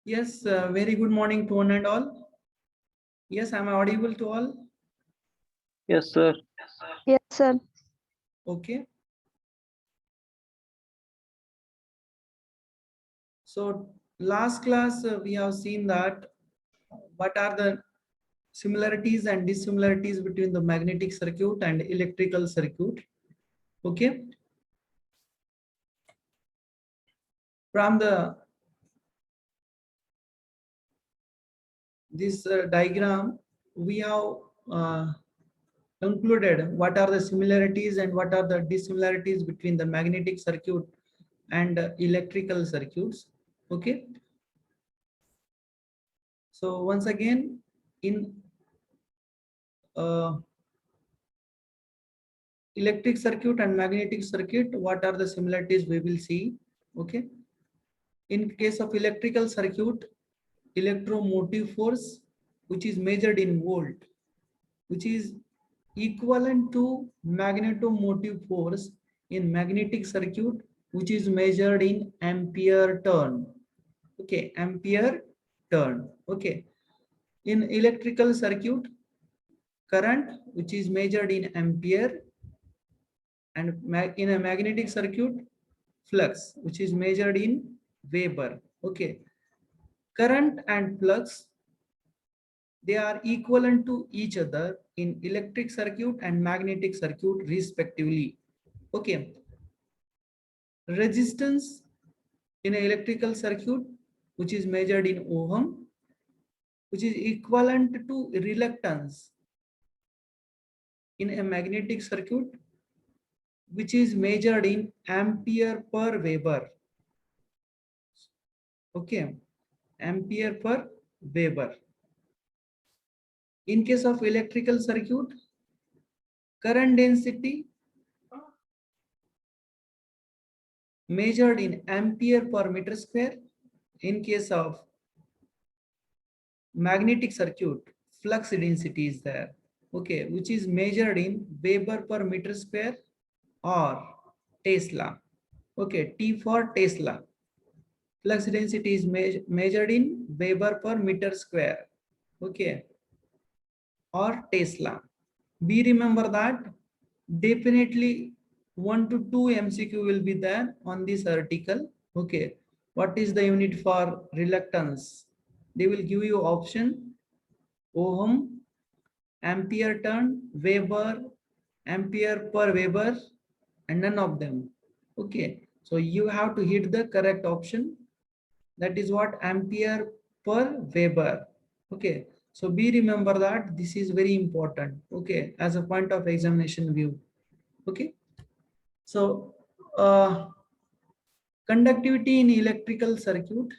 Yes, very good morning to one and all. Yes, am I audible to all? Yes, sir. Yes, sir. Okay. So last class we have seen that what are the similarities and dissimilarities between the magnetic circuit and electrical circuit. Okay. From this diagram, we have concluded what are the similarities and what are the dissimilarities between the magnetic circuit and electrical circuits. Okay. So once again, in electric circuit and magnetic circuit, what are the similarities we will see. Okay. In case of electrical circuit, electromotive force, which is measured in volt, which is equivalent to magnetomotive force in magnetic circuit, which is measured in ampere turn. Okay, ampere turn. Okay. In electrical circuit, current, which is measured in ampere, and in a magnetic circuit, flux, which is measured in Weber. Okay. Current and flux, they are equivalent to each other in electric circuit and magnetic circuit respectively. Okay. Resistance in an electrical circuit, which is measured in ohm, which is equivalent to reluctance in a magnetic circuit, which is measured in ampere per Weber. Okay, ampere per Weber. In case of electrical circuit, current density measured in ampere per meter square. In case of magnetic circuit, flux density is there. Okay, which is measured in Weber per meter square or Tesla. Okay, T for Tesla. Flux density is measured in Weber per meter square. Okay, or Tesla. Be remember that definitely 1 to 2 MCQ will be there on this article. Okay, what is the unit for reluctance? They will give you option ohm, ampere turn, Weber, ampere per Weber, and none of them. Okay, so you have to hit the correct option. That is what ampere per Weber. Okay, so be remember that this is very important. Okay, as a point of examination view. Okay, so conductivity in electrical circuit,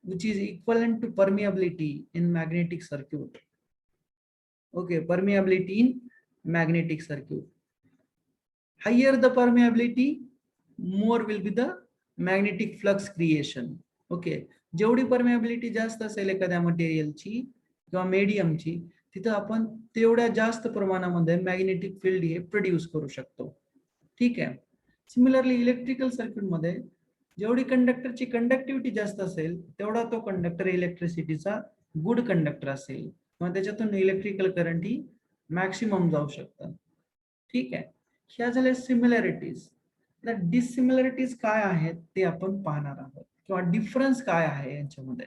which is equivalent to permeability in magnetic circuit. Okay, permeability in magnetic circuit. Higher the permeability, more will be the magnetic flux creation. Okay, जेवढी permeability जास्त असेल एखाद्या मटेरियलची किंवा मीडियमची, तिथं आपण तेवढ्या जास्त प्रमाणामध्ये मॅग्नेटिक फील्ड हे प्रोड्यूस करू शकतो. ठीक आहे. सिमिलरली इलेक्ट्रिकल सर्किट मध्ये जेवढी कंडक्टरची कंडक्टिव्हिटी जास्त असेल तेवढा तो कंडक्टर इलेक्ट्रिसिटीचा गुड कंडक्टर असेल किंवा त्याच्यातून इलेक्ट्रिकल करंट ही मॅक्सिमम जाऊ शकतं. ठीक आहे. ह्या झाल्या सिमिलॅरिटीज. डिसिमिलॅरिटीज काय आहेत ते आपण पाहणार आहोत किंवा डिफरन्स काय आहे यांच्यामध्ये.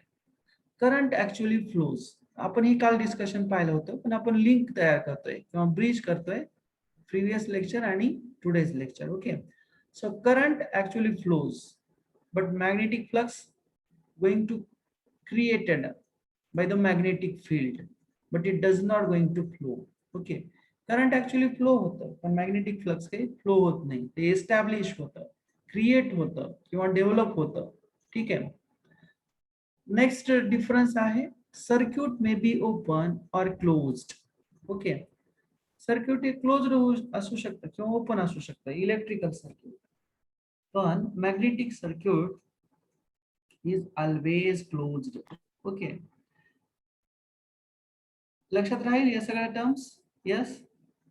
करंट ऍक्च्युअली फ्लोज, आपण ही काल डिस्कशन पाहिलं होतं, पण आपण लिंक तयार करतोय किंवा ब्रिज करतोय प्रिव्हियस लेक्चर आणि today's lecture. Okay, so current actually flows but magnetic flux going to created by the magnetic field but it does not going to flow. Okay, current actually flow होतं पण magnetic flux काही flow होत नाही, ते establish होतं, create होतं किंवा develop होतं. ठीक आहे. नेक्स्ट डिफरन्स आहे सर्किट मे बी ओपन और क्लोज्ड. ओके, सर्किट हे क्लोज असू शकतं किंवा ओपन असू शकतं इलेक्ट्रिकल सर्किट, पण magnetic circuit is always closed. Okay, लक्षात राहील या सगळ्या terms. Yes,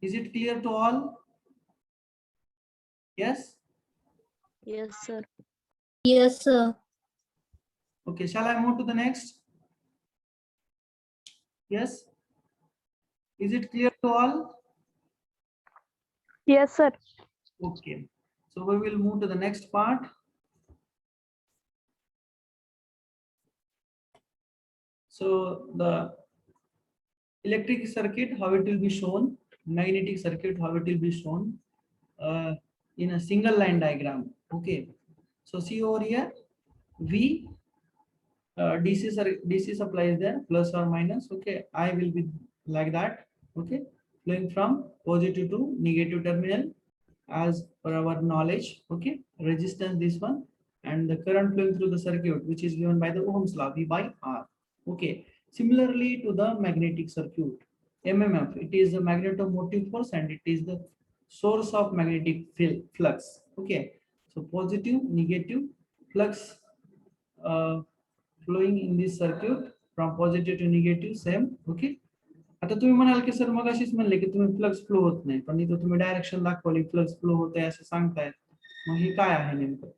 is it clear to all? Yes. Yes, sir. Yes, sir. Okay, shall I move to the next? Yes. Is it clear to all? Yes, sir. Okay. So we will move to the next part. So the electric circuit, how it will be shown, magnetic circuit, how it will be shown in a single line diagram. Okay. So see over here, V DC supply is there, plus or minus. Okay, I will be like that. Okay, flowing from positive to negative terminal as per our knowledge. Okay, resistance this one, and the current flowing through the circuit, which is given by the Ohm's law, V by R. Okay, similarly to the magnetic circuit, MMF, it is the magnetomotive force and it is the source of magnetic flux. Okay, so positive, negative flux flowing in this circuit from positive to negative same. Okay, आता तुम्ही म्हणाल की sir मग अशीच म्हणले की तुम्ही flux flow होत नाही, पण इथं तुम्ही डायरेक्शन दाखवली फ्लक्स फ्लो होत आहे असं सांगतायत. मग हे काय आहे नेमकं?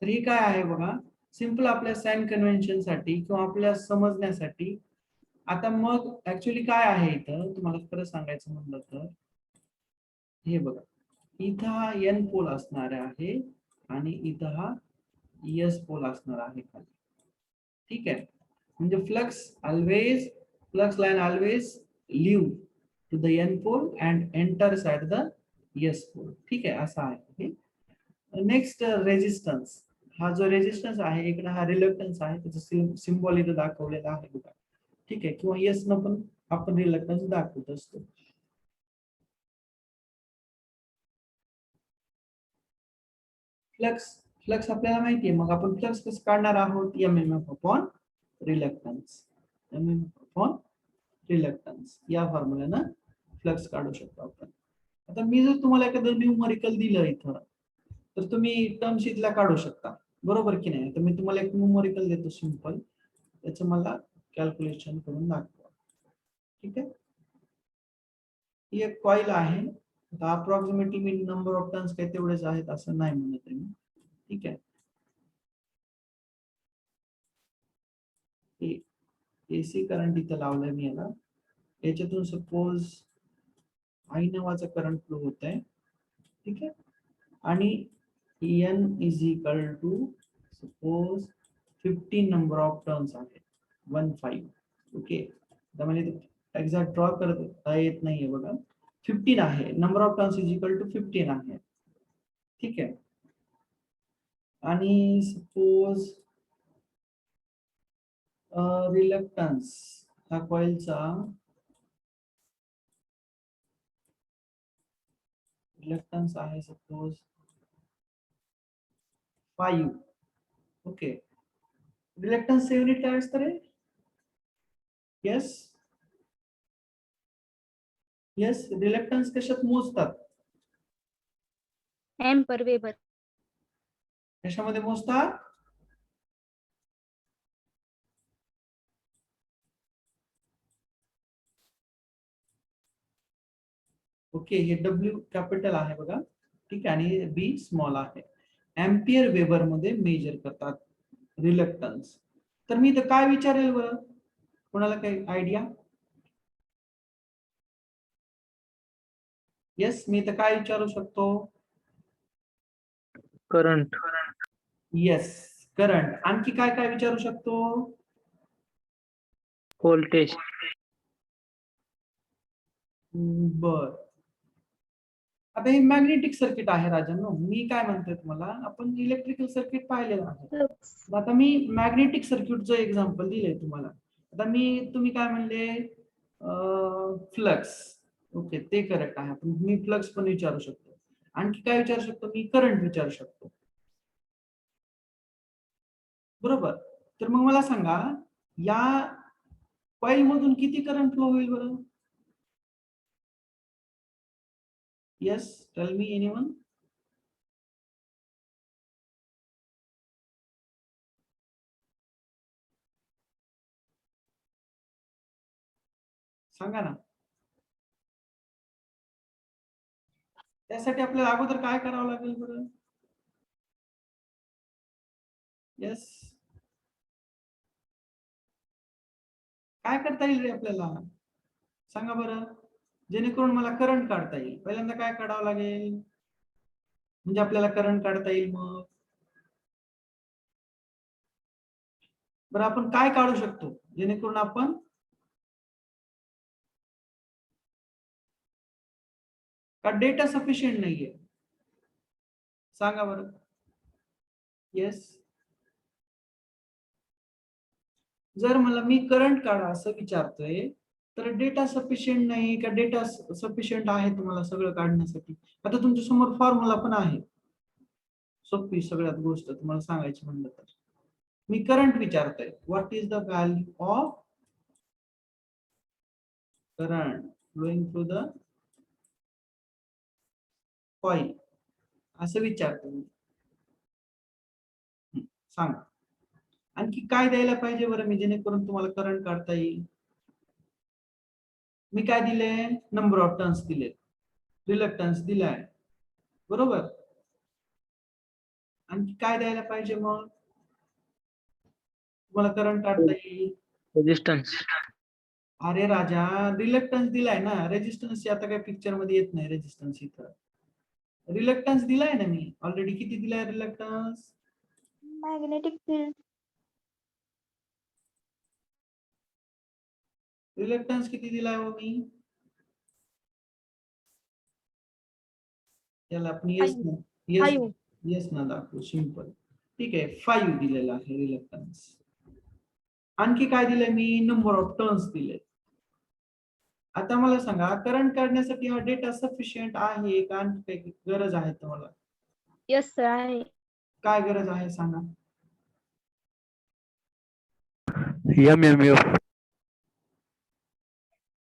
तर हे काय आहे बघा, सिंपल आपल्या साइन कन्व्हेन्शन साठी किंवा आपल्या समजण्यासाठी. आता मग ऍक्च्युली काय आहे इथं तुम्हाला खरं सांगायचं म्हणलं तर हे बघा, इथं हा एन पोल असणार आहे आणि इथं हा एस पोल असणार आहे खाली. ठीक आहे, म्हणजे flux line always leave to the N pole and enters at the S pole. ठीक आहे, असं आहे. नेक्स्ट रेजिस्टन्स, हा जो रेजिस्टन्स आहे इकडे हा रिलक्टन्स आहे, त्याचं सिम्बॉल इथं दाखवलेला आहे बघा. ठीक आहे, किंवा एस न पण आपण रिलक्टन्स दाखवत असतो. फ्लक्स आपल्याला माहिती आहे, मग आपण फ्लक्स कसं काढणार आहोत, MMF upon reluctance. MMF upon reluctance या फॉर्म्युल्यानं फ्लक्स काढू शकतो आपण. आता मी जर तुम्हाला एखादं न्यूमरिकल दिलं इथं, तर तुम्ही टर्म्स इथल्या काढू शकता, बरोबर की नाही? तर मी तुम्हाला एक न्यूमरिकल देतो सिंपल, त्याचं मला कॅल्क्युलेशन करून दाखवा. ठीक आहे, ही एक कॉईल आहे. आता approximately me number of turns काही तेवढेच आहेत असं नाही म्हणत आहे मी. ठीक आहे, एसी करंट इथं लावलंय मी याला. याच्यातून सपोज आई नावाचा करंट फ्लो होत आहे. ठीक आहे, आणि N is equal to suppose 15 number of turns आहे, 15. ओके, त्यामध्ये एक्झॅक्ट ड्रॉ करता येत नाहीये बघा. 15 आहे, number of turns is equal to 15 आहे. ठीक आहे, आणि सपोज रिलक्टन्स हा कॉइलचा रिलक्टन्स आहे सपोज 5. ओके, रिलक्टन्स युनिट काय असतं रे? येस येस, रिलक्टन्स कशात मोजतात? M per weber. कशामध्ये मोजतात? ओके, हे डब्ल्यू कॅपिटल आहे बघा. ठीक आहे, आणि बी स्मॉल आहे. एम्पियर वेबर मध्ये मेजर करतात रिलक्टन्स. तर मी इथं काय विचारेल बरं, कोणाला काही आयडिया? येस, मी इथं काय विचारू शकतो? करंट. Yes, current. आणखी काय काय विचारू शकतो? व्होल्टेज. बर, आता हे मॅग्नेटिक सर्किट आहे राजांनो. मी काय म्हणतोय तुम्हाला, आपण इलेक्ट्रिकल सर्किट पाहिलेलं आहे. आता मी मॅग्नेटिक सर्किटचं एक्झाम्पल दिलंय तुम्हाला. आता तुम्ही काय म्हणले, फ्लक्स. ओके, ते करेक्ट आहे. आपण मी फ्लक्स पण विचारू शकतो. आणखी काय विचारू शकतो? मी करंट विचारू शकतो, बरोबर. तर मग मला सांगा, या कॉइल मधून किती करंट फ्लो होईल बरं? Yes, tell me anyone. सांगा ना. त्यासाठी आपल्याला अगोदर काय करावं लागेल बरं? येस, काय करता येईल रे आपल्याला, सांगा बरं, जेणेकरून मला करंट काढता येईल. पहिल्यांदा काय काढावं लागेल, म्हणजे आपल्याला करंट काढता येईल. मग बरं आपण काय काढू शकतो जेणेकरून आपण का डेटा सफिशियंट नाहीये, सांगा बरं. येस, जर मला मी करंट काढा असं विचारतोय तर डेटा सफिशियंट नाही का डेटा सफिशियंट आहे तुम्हाला सगळं काढण्यासाठी. आता तुमच्या समोर फॉर्म्युला पण आहे, सोपी सगळ्यात गोष्ट तुम्हाला सांगायची म्हणलं तर. मी करंट विचारतोय, what is the value of current flowing through the coil असं विचारतो मी. सांगा आणखी काय द्यायला पाहिजे बरं मी, जेणेकरून तुम्हाला करंट काढता येईल. मी काय दिले, नंबर ऑफ टर्न्स दिले, रिलक्टन्स दिलाय, बरोबर. आणखी काय द्यायला पाहिजे मग तुम्हाला करंट काढता येईल. रेजिस्टन्स. अरे राजा, रिलक्टन्स दिलाय ना, रेजिस्टन्स आता काय पिक्चर मध्ये येत नाही. रेजिस्टन्स इथं रिलक्टन्स दिलाय ना मी ऑलरेडी. किती दिलाय रिलक्टन्स, मॅग्नेटिक फील्ड. रिलक्टन्स किती दिलाय हो मी, याला आपण येस ना, येस येस ना दाखवू, सिंपल. ठीक आहे, 5 दिलेला आहे रिलक्टन्स. आणखी काय दिलंय मी, नंबर ऑफ टर्न्स दिले. आता मला सांगा, करंट काढण्यासाठी हा डेटा सफिशियंट आहे का आणखी काही गरज आहे तुम्हाला. यस सर आहे. काय गरज आहे सांगा. MMF.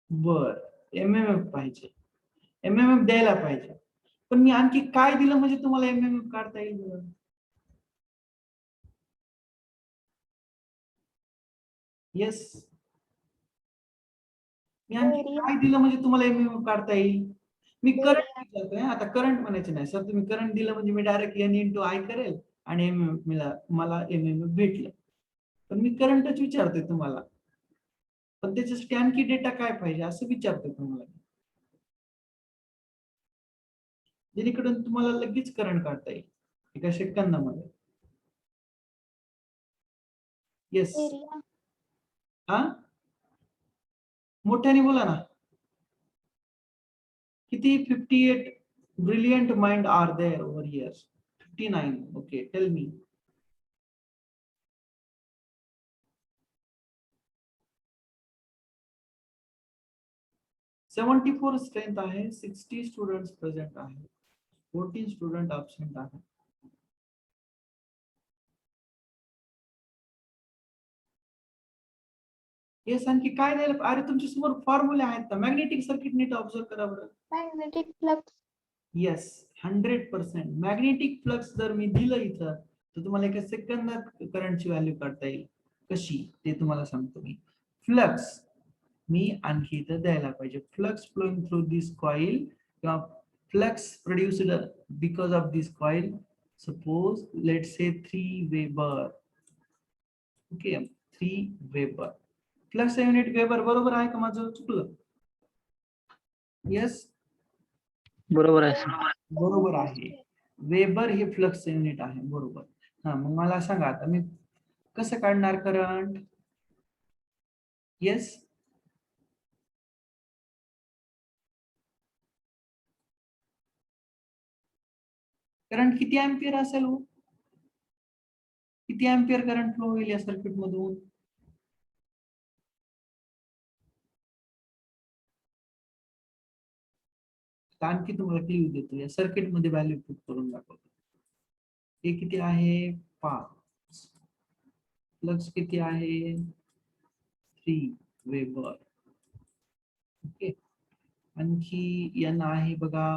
बर, MMF पाहिजे, MMF द्यायला पाहिजे. पण मी आणखी काय दिलं म्हणजे तुम्हाला MMF काढता येईल बरं. येस, मी आणखी काय दिलं म्हणजे तुम्हाला MMF काढता येईल. मी करंट विचारतोय, आता करंट म्हणायचं नाही सर. तुम्ही करंट दिलं म्हणजे मी डायरेक्ट N × I करेल आणि मला MMF भेटलं. पण मी करंटच विचारतोय तुम्हाला, पण त्याच्यासाठी आणखी डेटा काय पाहिजे असं विचारतोय तुम्हाला, जेणेकरून तुम्हाला लगेच करंट काढता येईल एका सेकंदामध्ये. येस, हा मोठ्याने बोला ना. किती, 58 brilliant mind are there over here. 59, okay, tell me. "74 strength आहे, 60 स्टुडंट्स प्रेझेंट आहे, 14 स्टुडंट अब्सेंट आहे." येस, आणखी काय द्यायला. अरे तुमच्या समोर फॉर्म्युले आहेत ना, मॅग्नेटिक सर्किट नीट ऑब्झर्व करा बरं. Magnetic flux. Yes, 100% magnetic flux जर मी दिलं इथं तर तुम्हाला एका सेकंदात करंटची व्हॅल्यू काढता येईल. कशी ते तुम्हाला सांगतो मी. फ्लक्स मी आणखी इथं द्यायला पाहिजे, फ्लक्स फ्लोइंग थ्रू दिस कॉइल किंवा flux produced because of this coil, suppose let say 3 weber. Okay, 3 weber. Flux unit weber, बरोबर आहे का माझं, चुकलं. येस, बरोबर आहे सर. बरोबर आहे, वेबर हे फ्लक्स युनिट आहे, बरोबर. हा, मग मला सांगा आता मी कसं काढणार करंट. येस, करंट किती अँपियर असेल हो, किती अँपियर करंट फ्लो होईल या सर्किट मधून. आणखी तुम्हाला क्लिअर देतो, या सर्किट मध्ये व्हॅल्यू पुट करून दाखवतो. हे किती आहे, 5. फ्लक्स किती आहे, 3 वेबर. ओके, आणखी N आहे बघा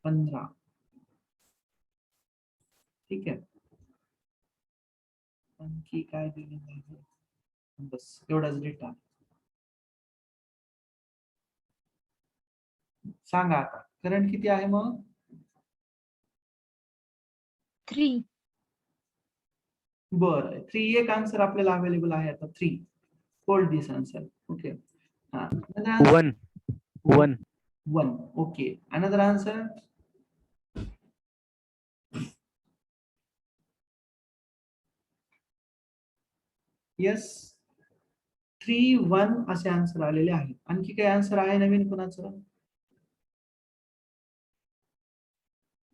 15. ठीक आहे, आणखी काय दिलेलं आहे, बस एवढाच डेटा. सांगा आता करंट किती आहे मग. 3. बरं, 3 एक आन्सर आपल्याला अवेलेबल आहे आता, 3. hold this answer. Okay. Another answer. 1. 1. 1. Okay. Another answer. Yes. 3, 1 असे आन्सर आलेले आहेत. आणखी काही आन्सर आहे नवीन कोणाचं?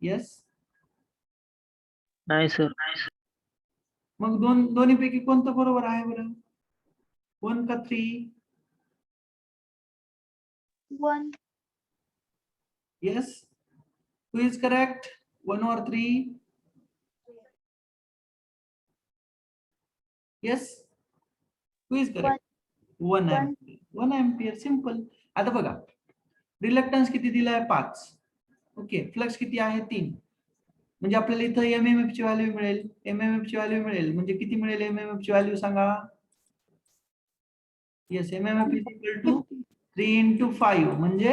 येस. नाही सर. मग दोन्हीपैकी कोणतं बरोबर आहे बरं? 1 का 3? 1. Yes. Who is correct? 1 or 3? Yes. Who is correct? 1 One. ampere. 1 ampere. Simple. आता बघा. रिलक्टन्स किती दिलाय? 5. ओके. फ्लक्स किती आहे? 3. म्हणजे आपल्याला इथं एमएमएफ ची व्हॅल्यू मिळेल. एमएमएफ ची व्हॅल्यू मिळेल. म्हणजे किती मिळेल एमएमएफ ची व्हॅल्यू सांगा? Yes. MMF is equal to 3 × 5 म्हणजे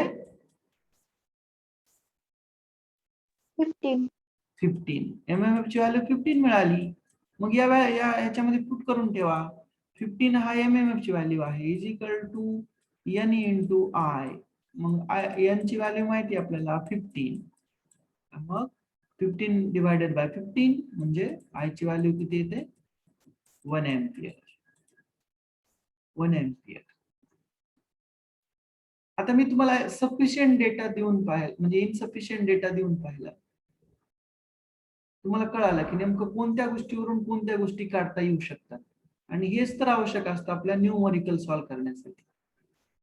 15. 15. एमएमएफ ची व्हॅल्यू 15 मिळाली. मग ह्याच्यामध्ये पुट करून ठेवा. 15 हा एमएमएफ ची व्हॅल्यू आहे is equal to N into I. मग एन ची व्हॅल्यू माहिती आपल्याला 15. मग 15 डिवायडेड बाय 15 म्हणजे आय ची व्हॅल्यू किती येते? 1 एम्पियर. 1 एम्पियर. आता मी तुम्हाला सफिशियंट डेटा देऊन पाहिलं म्हणजे इनसफिशियंट डेटा देऊन पाहिला. तुम्हाला कळालं की नेमकं कोणत्या गोष्टीवरून कोणत्या गोष्टी काढता येऊ शकतात. आणि हेच तर आवश्यक असतं आपल्या न्यूमरिकल सॉल्व्ह करण्यासाठी.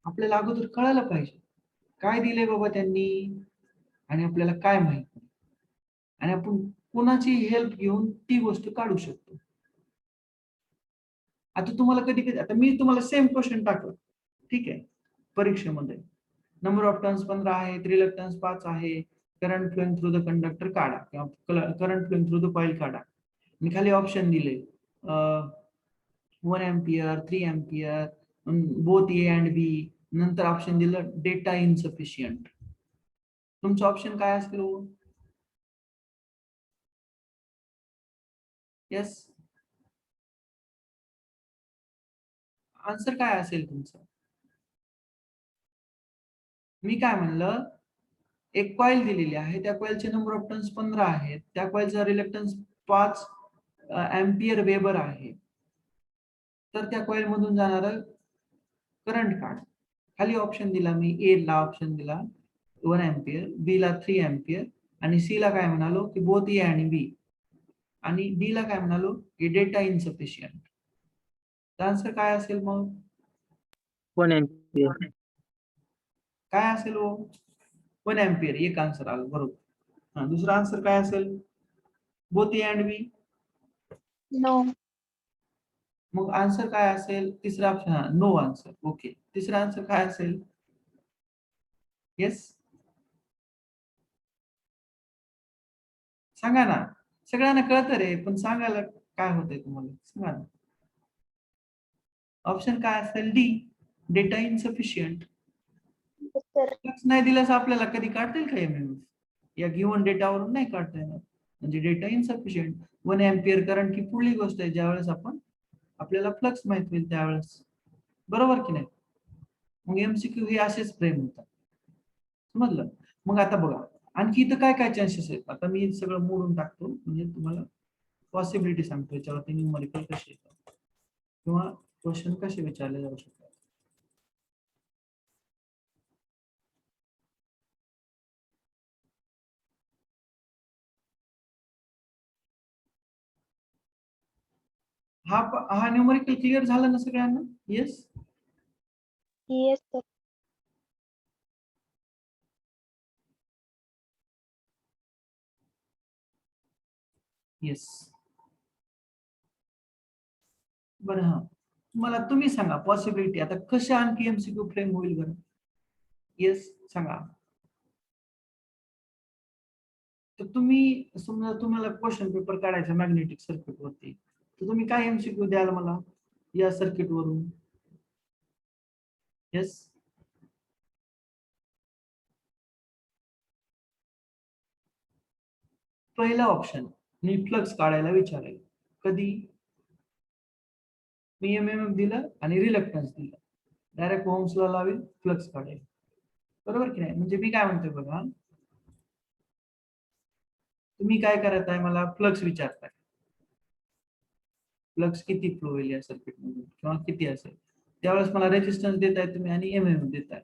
आपल्याला अगोदर कळायला पाहिजे काय दिले बाबा त्यांनी आणि आपल्याला काय माहिती आणि आपण कोणाची हेल्प घेऊन ती गोष्ट काढू शकतो. आता तुम्हाला कधी कधी आता मी तुम्हाला सेम क्वेश्चन टाकलं ठीक आहे परीक्षेमध्ये. नंबर ऑफ टर्न्स 15 आहेत, रिलक्टन्स 5 आहे, current flowing through the conductor काढा किंवा current flowing through the coil काढा. मी खाली ऑप्शन दिले 1 ampere, 3 ampere, both A and B. नंतर ऑप्शन दिलं डेटा इनसफिशियंट. तुमचं ऑप्शन काय असेल? येस. आन्सर काय असेल तुमचं? मी काय म्हणलं एक कॉइल दिलेली आहे त्या कॉइलचे नंबर ऑफ टर्न्स 15 आहेत. त्या कॉइलचा रिलक्टन्स 5 एम्पियर वेबर आहे. तर त्या कॉइल मधून जाणारा करंट काढ. खाली ऑप्शन दिला मी. ए ला ऑप्शन दिला 1 एम्पियर, बी ला 3 एम्पियर आणि सी ला काय म्हणालो की बोथ ए आणि बी. आणि डी ला काय म्हणालो की डेटा इनसफिशियंट. आन्सर काय असेल मग? 1 एम्पियर. काय असेल 1 एम्पियर. एक आन्सर आलं बरोबर. दुसरा आन्सर काय असेल? Both A and B. No. मग आन्सर काय असेल? तिसरा ऑप्शन नो आन्सर. ओके. तिसरा आन्सर काय असेल? येस. सांगा ना. सगळ्यांना कळतं रे पण सांगायला काय होतंय तुम्हाला सांगा ना. ऑप्शन काय असेल? D data insufficient. Yes, sir. नाही दिल्यास आपल्याला कधी काढता येईल का एमएमएफ? या गिव्हन डेटावरून नाही काढता येणार. म्हणजे डेटा इनसफिशियंट. 1 एम्पियर करंट ही पुढली गोष्ट आहे ज्यावेळेस आपल्याला फ्लक्स माहित होईल त्यावेळेस. बरोबर की नाही? मग एमसीक्यू हे असेच फ्रेम होतात. समजलं? मग आता बघा आणखी इथं काय काय चान्सेस आहेत. आता मी सगळं मोडून टाकतो म्हणजे तुम्हाला पॉसिबिलिटी सांगतो याच्यावरती न्यूमरिकल कसे येतात किंवा क्वेश्चन कसे विचारले जाऊ शकतात. हा न्यूमरिकल क्लिअर झाला ना सगळ्यांना? येस. Yes, sir. येस. बरं. हा मला तुम्ही सांगा पॉसिबिलिटी आता कशा आणखी एमसीक्यू फ्रेम होईल बरं? येस सांगा. तर तुम्ही समजा तुम्हाला क्वेश्चन पेपर काढायचा मॅग्नेटिक सर्किट वरती तर तुम्ही काय एमसीक्यू द्याल मला या सर्किट वरून? येस. पहिला ऑप्शन मी फ्लक्स काढायला विचारेल. कधी? मी एमएमएफ दिलं आणि रिलक्टन्स दिलं, डायरेक्ट ओहम्स लॉ लावेल, फ्लक्स काढेल. बरोबर की नाही? म्हणजे मी काय म्हणतोय बघा, तुम्ही काय करत आहे, मला फ्लक्स विचारताय, फ्लक्स किती फ्लो होईल या सर्किट मधून किंवा किती असेल, त्यावेळेस मला रेजिस्टन्स देताय तुम्ही आणि एमएमएफ देताय.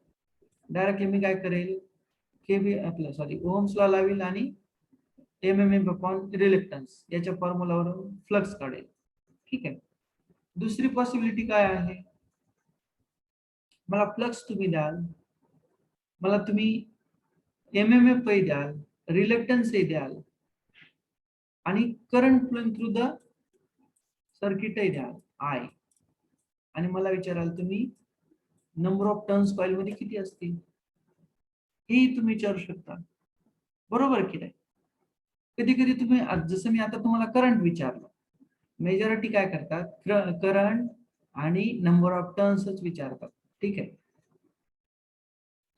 डायरेक्टली मी काय करेल, केबी आपलं सॉरी ओहम्स लॉ लावेल आणि एमएमएफ अपॉन रिलक्टन्स याच्या फॉर्म्युलावरून फ्लक्स काढेल. ठीक आहे. दुसरी पॉसिबिलिटी काय आहे, मला फ्लक्स तुम्ही द्याल, मला तुम्ही एमएमएफ द्याल, रिलक्टन्स द्याल आणि current flowing through the circuit द्याल आय, आणि मला विचाराल तुम्ही नंबर ऑफ टर्न्स कॉइल मध्ये किती असतील, हेही तुम्ही विचारू शकता. बरोबर की नाही? कधी कधी तुम्ही जसं मी आता तुम्हाला करंट विचारलं, मेजॉरिटी काय करतात, करंट आणि नंबर ऑफ टर्न्सच विचारतात. ठीक आहे.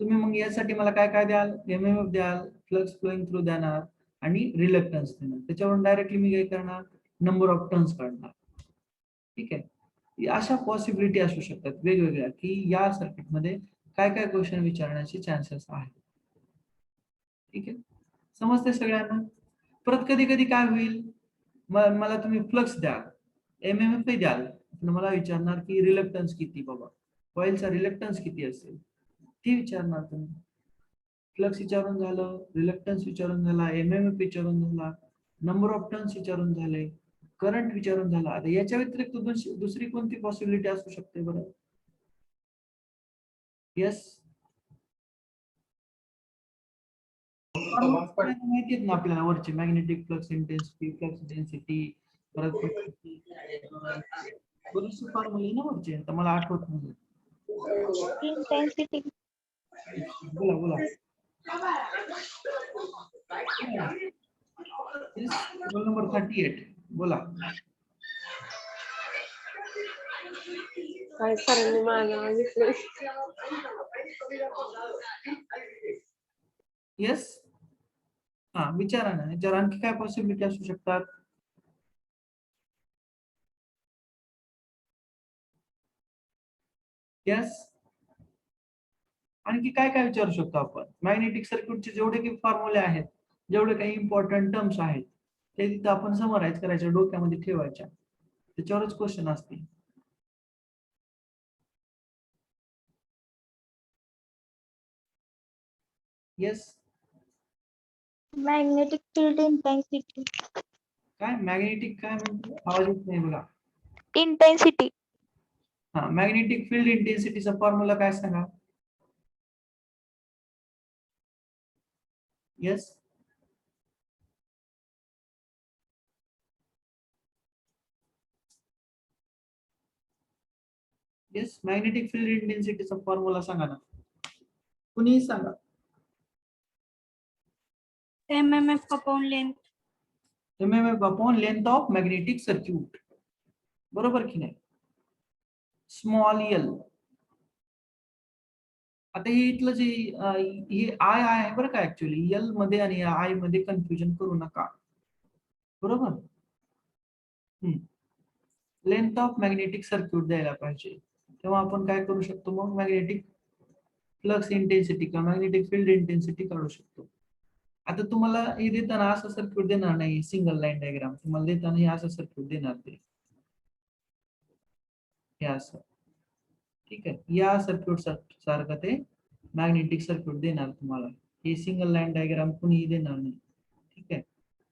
तुम्ही मग यासाठी मला काय काय द्याल, एमएमएफ द्याल, फ्लक्स फ्लोइंग थ्रू देणार आणि रिलक्टन्स देणार. त्याच्यावरून डायरेक्टली मी काय करणार, नंबर ऑफ टर्न्स काढणार. ठीक आहे. अशा पॉसिबिलिटी असू शकतात वेगवेगळ्या, की या सर्किटमध्ये काय काय क्वेश्चन विचारण्याचे चान्सेस आहेत. ठीक आहे. समजते सगळ्यांना? परत कधी कधी काय होईल, मला तुम्ही फ्लक्स द्याल, एमएमएफ द्याल, मला विचारणार की रिलक्टन्स किती, बाबा कॉइलचा रिलक्टन्स किती असेल ते विचारणार तुम्ही. फ्लक्स विचारून झालं, रिलक्टन्स विचारून झाला, एमएमएफ विचारून झाला, नंबर ऑफ टर्न्स विचारून झाले, करंट विचारून झाला. आता याच्या व्यतिरिक्त दुसरी कोणती पॉसिबिलिटी असू शकते बरं? येस, माहिती आहेत ना आपल्याला वरचे, magnetic flux intensity, flux density, परत बरेचसे फॉर्म्युले ना वरचे, तर मला आठवत नाही. इंटेन्सिटी. बोला बोला. रोल नंबर 38 बोला. काय सरांनी माझं मागितलं. येस, हा विचारा ना, याच्यावर आणखी काय पॉसिबिलिटी असू शकतात? येस, आणखी काय काय विचारू शकतो आपण? मॅग्नेटिक सर्किटचे जेवढे काही फॉर्म्युले आहेत, जेवढे काही इम्पॉर्टंट टर्म्स आहेत, ते तिथं आपण समराइज करायच्या, डोक्यामध्ये ठेवायच्या, त्याच्यावरच क्वेश्चन असतील. Yes, magnetic field intensity. काय मॅग्नेटिक काय म्हणतो, आवाज येत नाही बघा. इंटेन्सिटी. हा, मॅग्नेटिक फील्ड इंटेन्सिटीचा फॉर्म्युला काय सांगा? येस, येस, मॅग्नेटिक फील्ड इंटेन्सिटीचा फॉर्म्युला सांगा ना, कुणीही सांगा. MMF upon length. MMF upon length of magnetic circuit. बरोबर की नाही? Small L. आता हे इथलं जे हे आय आहे बरं का, ऍक्च्युअली एल मध्ये आणि आय मध्ये कन्फ्युजन करू नका. बरोबर. लेंथ ऑफ मॅग्नेटिक सर्किट द्यायला पाहिजे, तेव्हा आपण काय करू शकतो, मग मॅग्नेटिक फ्लक्स इंटेन्सिटी किंवा मॅग्नेटिक फील्ड इंटेन्सिटी काढू शकतो. आता तुम्हाला हे देताना असं सर्किट देणार नाही, सिंगल लाईन डायग्राम तुम्हाला देताना हे असं सर्किट देणार ते, हे असं. ठीक आहे. या सर्किट सारखं ते मॅग्नेटिक सर्किट देणार तुम्हाला, हे सिंगल लाईन डायग्राम कुणीही देणार नाही. ठीक आहे.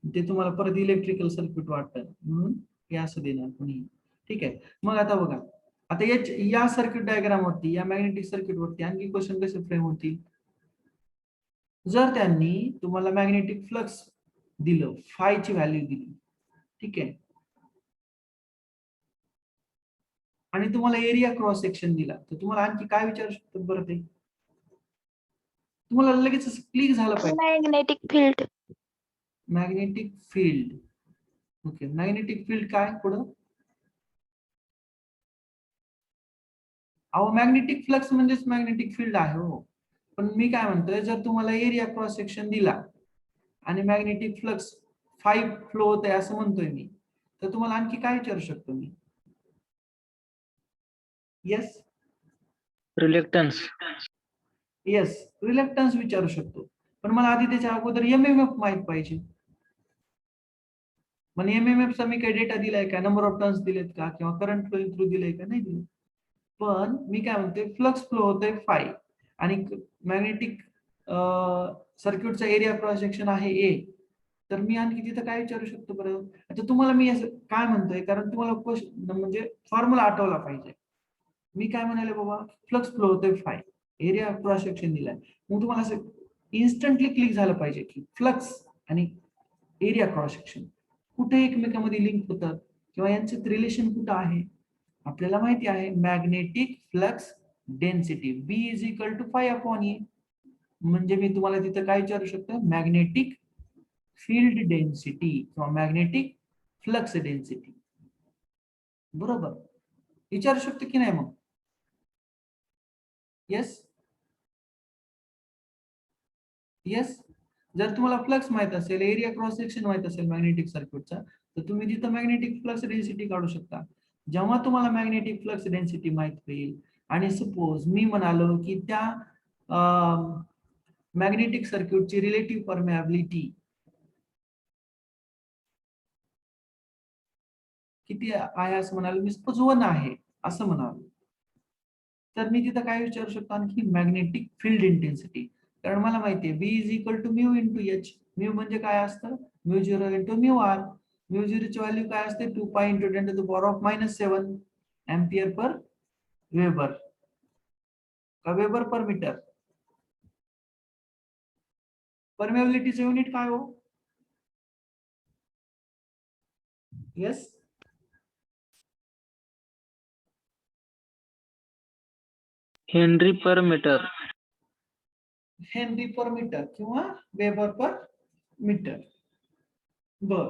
ते तुम्हाला परत इलेक्ट्रिकल सर्किट वाटतं म्हणून हे असं देणार कुणीही. ठीक आहे. मग आता बघा, आता या सर्किट डायग्राम वरती, या मॅग्नेटिक सर्किट वरती आणखी क्वेश्चन कसे फ्रेम होतील, जर त्यांनी तुम्हाला मॅग्नेटिक फ्लक्स दिलं, फाय ची व्हॅल्यू दिली, ठीक आहे, आणि तुम्हाला एरिया क्रॉस सेक्शन दिला, तर तुम्हाला आणखी काय विचारू शकतात बरं? ते तुम्हाला लगेच क्लिक झालं पाहिजे. Magnetic field. Magnetic field. Okay, magnetic field काय पुढं? अहो मॅग्नेटिक फ्लक्स म्हणजेच मॅग्नेटिक फील्ड आहे हो. पण मी काय म्हणतोय, जर तुम्हाला एरिया क्रॉस सेक्शन दिला आणि मॅग्नेटिक फ्लक्स 5 फ्लो होत आहे असं म्हणतोय मी, तर तुम्हाला आणखी काय विचारू शकतो मी? येस रिलेक्टन्स. येस, रिलक्टन्स विचारू शकतो, पण मला आधी त्याच्या अगोदर एमएमएफ माहित पाहिजे. मग एमएमएफचा मी काही डेटा दिलाय का, नंबर ऑफ टर्न्स दिलेत का, किंवा करंट फ्लो थ्रू दिलंय का, नाही दिलं. पण मी काय म्हणतोय, फ्लक्स फ्लो होतोय फाय आणि मॅग्नेटिक सर्किटचा एरिया क्रॉस सेक्शन आहे ए. तर मी आणखी तिथं काय विचारू शकतो बरं. आता तुम्हाला मी असं काय म्हणतोय, कारण तुम्हाला क्वेश्चन म्हणजे फॉर्म्युला आठवला पाहिजे. मी काय म्हणाले बाबा, फ्लक्स फ्लो होतोय फाय, एरिया क्रॉस सेक्शन दिलाय. मग तुम्हाला असं इन्स्टंटली क्लिक झालं पाहिजे की फ्लक्स आणि एरिया क्रॉस सेक्शन कुठे एकमेकांमध्ये लिंक होतात किंवा यांचं रिलेशन कुठं आहे. आपल्याला माहिती आहे magnetic flux density B is equal to phi upon A. म्हणजे मी तुम्हाला तिथं काय विचारू शकतो, मॅग्नेटिक फील्ड डेन्सिटी किंवा मॅग्नेटिक फ्लक्स डेन्सिटी. बरोबर विचारू शकतो की नाही मग. येस येस, जर तुम्हाला फ्लक्स माहित असेल, एरिया क्रॉस सेक्शन माहित असेल मॅग्नेटिक सर्किटचा, तर तुम्ही तिथं मॅग्नेटिक फ्लक्स डेन्सिटी काढू शकता. जेव्हा तुम्हाला मॅग्नेटिक फ्लक्स डेन्सिटी माहित होईल आणि सपोज मी म्हणालो की त्या मॅग्नेटिक सर्किटची रिलेटिव्ह परमिएबिलिटी किती आहे असं म्हणालो मी, सपोज 1 आहे असं म्हणालो, तर मी तिथं काय विचारू शकतो आणखी, मॅग्नेटिक फील्ड इंटेन्सिटी. कारण मला माहिती आहे B is equal to mu into H. Mu म्हणजे काय असतं, mu zero into mu R. Mu झिरोची व्हॅल्यू काय असते, 2 pi into 10 to the power of -7 ampere per weber का वेबर पर मीटर. परमिएबिलिटीचं युनिट काय हो. Yes henry per metre. Henry per metre किंवा वेबर पर मीटर. बर,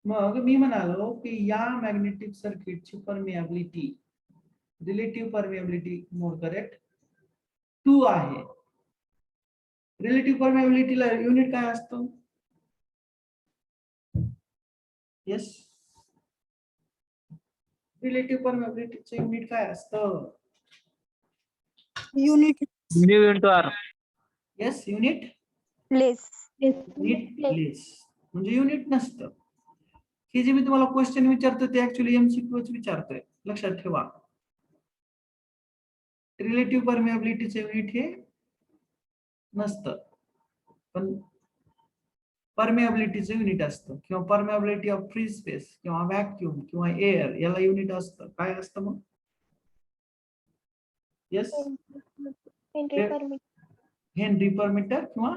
मग मी म्हणालो की या मॅग्नेटिक सर्किटची permeability, relative permeability more correct, 2 आहे. रिलेटिव्ह परमिएबिलिटीला युनिट काय असतं. येस, रिलेटिव्ह परमिएबिलिटीचं युनिट काय असतं. Unit mu into R. Yes, unit place. Unit place म्हणजे युनिट नसतं. हे जे मी तुम्हाला क्वेश्चन विचारतो ते ऍक्च्युअली एमसीक्यूच विचारतोय, लक्षात ठेवा. रिलेटिव्ह परमिएबिलिटीचे युनिट हे नसतं, पण परमिएबिलिटीचं युनिट असतं, किंवा परमिएबिलिटी ऑफ फ्री स्पेस किंवा व्हॅक्यूम किंवा एअर, याला युनिट असतं. काय असतं मग. येस, हेनरी पर मीटर किंवा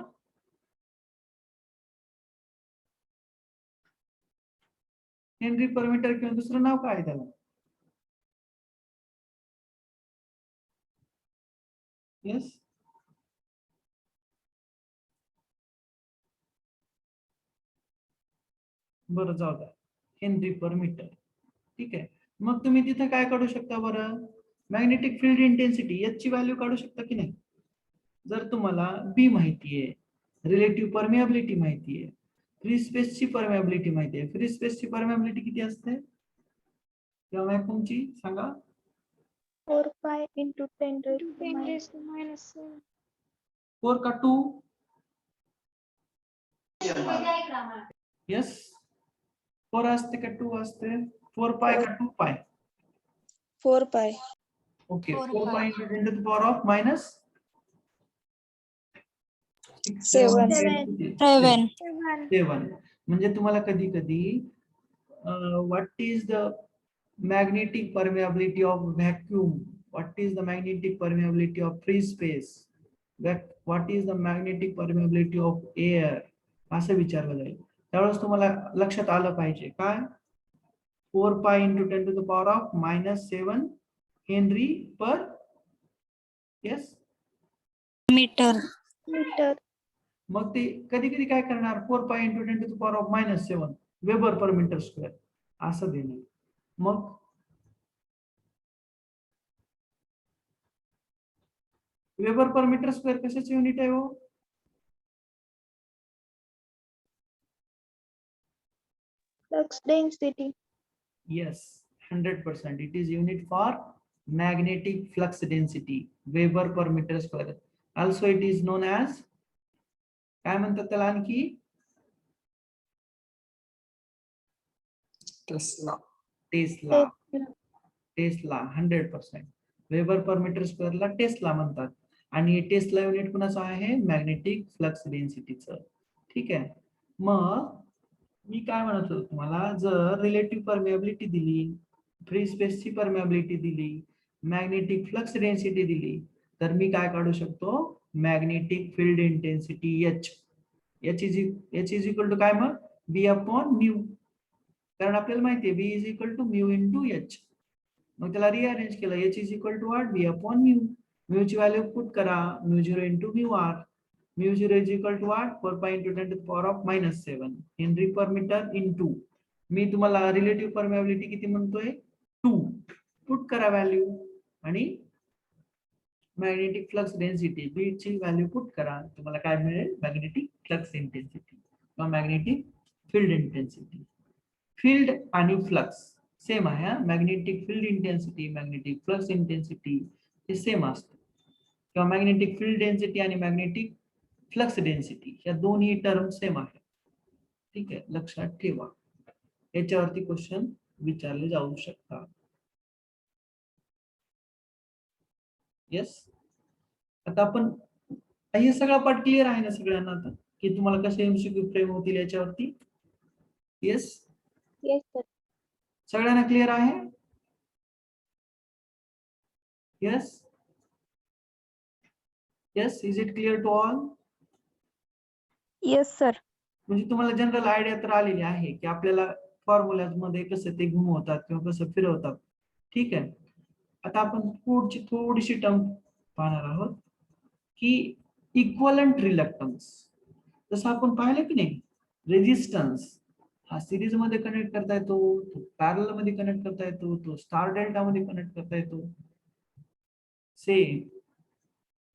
हेनरी पर मीटर किंवा दुसरं नाव काय आहे त्याला. येस, बरं जाऊ द्या, हेनरी पर मीटर. ठीक आहे, मग तुम्ही तिथे काय काढू शकता बरं, मॅग्नेटिक फील्ड इंटेन्सिटी याची व्हॅल्यू काढू शकता की नाही. जर तुम्हाला बी माहिती आहे, रिलेटिव्ह परमिएबिलिटी माहिती आहे, फ्री स्पेसची परमिएबिलिटी माहिती आहे. फ्री स्पेसची परमिएबिलिटी किती असते किंवा व्हॅक्यूमची सांगा. 4 पाय इंटू 10 मायनस 4 का 2. यस, 4 असते का 2 असते. 4 पाय का 2 पाय. 4 पाय. Okay, 4 pi into 10 to the power of -7. 7. म्हणजे तुम्हाला कधी कधी what is the magnetic permeability of vacuum, what is the magnetic permeability of free space, what is the magnetic permeability of air असं विचारलं जाईल. त्यावेळेस तुम्हाला लक्षात आलं पाहिजे काय, 4 pi into 10 to the power of -7 henry per yes metre. मग ते कधी कधी काय करणार, 4 pi into 10 to the power of -7 weber per metre square असं देणार. मग वेबर पर मीटर स्क्वेअर कशाची युनिट आहे हो. Flux density. Yes, 100%. It is unit for magnetic flux density, Weber per meter square. Also it is known as, काय म्हणतात त्याला आणखी? Tesla. Tesla. Tesla 100%. Weber per metre स्क्वेअरला टेस्ला म्हणतात. आणि टेस्ला युनिट कोणाचं आहे? मॅग्नेटिक फ्लक्स डेन्सिटीचं. ठीक आहे. मग मी काय म्हणत होतो तुम्हाला, जर रिलेटिव्ह परमिएबिलिटी दिली, फ्री स्पेसची परमिएबिलिटी दिली, मॅग्नेटिक फ्लक्स डेन्सिटी दिली, तर मी काय काढू शकतो? Magnetic field intensity H. H is equal to काय मग? B upon mu. कारण आपल्याला माहिती आहे B is equal to mu into H. मग त्याला रिअरेंज केलं, H is equal to what? B upon mu. म्यूची व्हॅल्यू पुट करा, mu 0 into mu R. Mu 0 is equal to what? 4 pi into 10 to the power of -7 henry per metre into, मी तुम्हाला relative permeability किती म्हणतोय? 2. Put करा value आणि magnetic flux density B ची value put करा, तुम्हाला काय मिळेल? मॅग्नेटिक फ्लक्स इंटेन्सिटी किंवा मॅग्नेटिक फील्ड इंटेन्सिटी. फील्ड आणि फ्लक्स सेम आहे. Magnetic field intensity, magnetic flux intensity हे सेम असतं, किंवा मॅग्नेटिक फील्ड डेन्सिटी आणि मॅग्नेटिक फ्लक्स डेन्सिटी या दोन्ही टर्म सेम आहेत. ठीक आहे, लक्षात ठेवा. याच्यावरती क्वेश्चन विचारले जाऊ शकतात. येस. आता आपण हे सगळा पार्ट क्लिअर आहे ना सगळ्यांना आता, की तुम्हाला कसे एमसीक्यू फ्रेम होतील याच्यावरती? येस. Yes, sir. सगळ्यांना क्लिअर आहे? Yes. Yes, is it clear to all? Yes, sir. म्हणजे तुम्हाला जनरल आयडिया तर आलेली आहे की आपल्याला फॉर्म्युलाज मध्ये कसं ते घुमवतात किंवा कसं फिरवतात. ठीक आहे. आता आपण पुढची थोडीशी टर्म पाहणार आहोत की इक्वलंट रिलक्टन्स. जसं आपण पाहिलं की नाही, रेजिस्टन्स हा सिरीज मध्ये कनेक्ट करता येतो, तो पॅरलल मध्ये कनेक्ट करता येतो, तो स्टार डेल्टा मध्ये कनेक्ट करता येतो.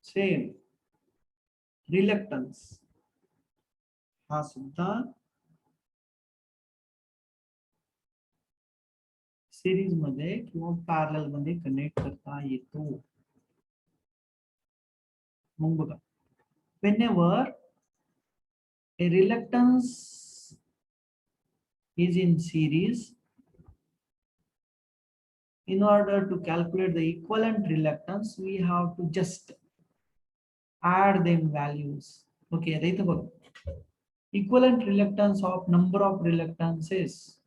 सेम रिलक्टन्स हा सुद्धा सिरीज मध्ये किंवा पॅरलल मध्ये कनेक्ट करता येतो. मग बघा, whenever a reluctance is in series, in order to calculate the equivalent reluctance we have to just add them values. Okay, आता इथं बघा, equivalent reluctance of number of reluctances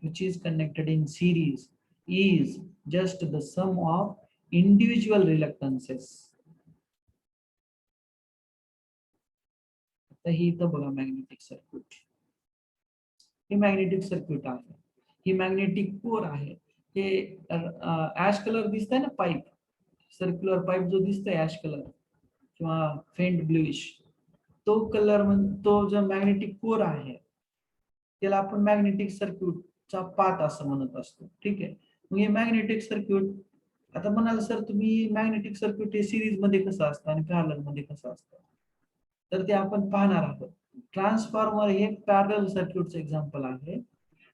which is connected in series is just the sum of individual reluctances. आता ही इथं बघा magnetic circuit, हे magnetic circuit आहे, ही magnetic core आहे. हे ऍश कलर दिसतंय ना पाईप, सर्क्युलर पाईप जो दिसतोय ऍश कलर किंवा फेंट ब्लूइश, तो कलर तो जो मॅग्नेटिक कोर आहे त्याला आपण मॅग्नेटिक सर्किटचा पाथ असं म्हणत असतो. ठीक आहे. मग हे मॅग्नेटिक सर्किट, आता म्हणाल सर तुम्ही मॅग्नेटिक सर्किट हे सिरीज मध्ये कसं असतं आणि पॅरलल मध्ये कसं असतं, तर ते आपण पाहणार आहोत. ट्रान्सफॉर्मर हे पॅरलल सर्किटचं एक्झाम्पल आहे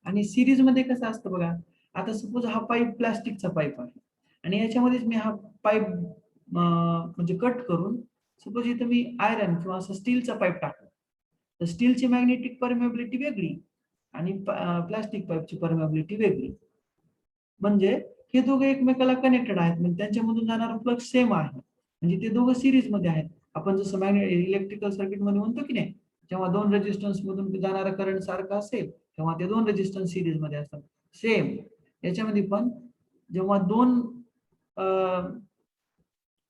आणि सिरीज मध्ये कसं असतं बघा. आता सपोज हा पाईप प्लास्टिकचा पाईप आहे आणि याच्यामध्येच मी हा पाईप म्हणजे कट करून सपोज इथं मी आयरन किंवा असं स्टीलचा पाईप टाकला, तर स्टीलची मॅग्नेटिक परमिएबिलिटी वेगळी आणि प्लास्टिक पाईपची परमिएबिलिटी वेगळी. म्हणजे हे दोघे एकमेकाला कनेक्टेड आहेत, म्हणजे त्यांच्यामधून जाणारा फ्लक्स सेम आहे, म्हणजे ते दोघं सिरीज मध्ये आहेत. आपण जसं इलेक्ट्रिकल सर्किट मध्ये म्हणतो की नाही, जेव्हा दोन रेजिस्टन्स मधून जाणारा करंट सारखा असेल तेव्हा ते दोन रेजिस्टन्स सिरीज मध्ये असतात. सेम याच्यामध्ये पण जेव्हा दोन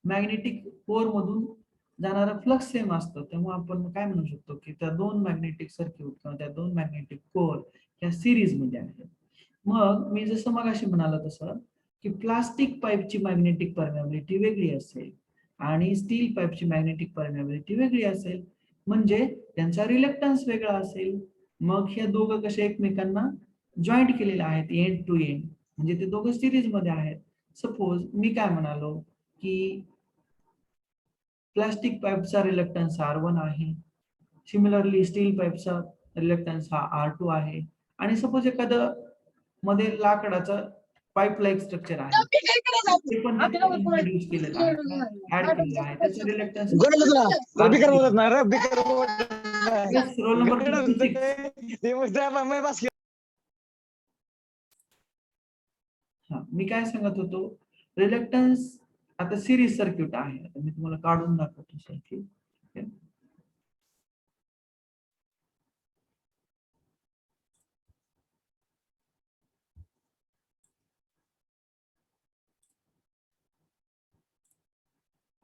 मॅग्नेटिक कोर मधून जाणारा फ्लक्स सेम असतो तेव्हा आपण काय म्हणू शकतो की त्या दोन मॅग्नेटिक सर्किट किंवा त्या दोन मॅग्नेटिक कोर ह्या सिरीज मध्ये आहेत. मग मी जसं मगाशी म्हणालो तसं की प्लास्टिक पाईपची मॅग्नेटिक परमिएबिलिटी वेगळी असेल आणि स्टील पाईपची मॅग्नेटिक परमिएबिलिटी वेगळी असेल, म्हणजे त्यांचा रिलक्टन्स वेगळा असेल. मग हे दोघं कसे एकमेकांना जॉईंट केलेले आहेत एंड टू एंड, म्हणजे ते दोघं सिरीज मध्ये आहेत. सपोज मी काय म्हणालो की प्लास्टिक पाईपचा रिलक्टन्स R1 आहे, सिमिलरली स्टील पाईपचा रिलक्टन्स हा R2 आहे, आणि सपोज एखादं मध्ये लाकडाचा पाईप लाईक स्ट्रक्चर आहे ते पण त्यांनी introduce केलेलं आहे ऍड केलेलं आहे त्याचं रिलेक्टन्स रोल नंबर 56 हा मी काय सांगत होतो रिलेक्टन्स आता सिरीज सर्किट आहे आता मी तुम्हाला काढून दाखवतो सर्किट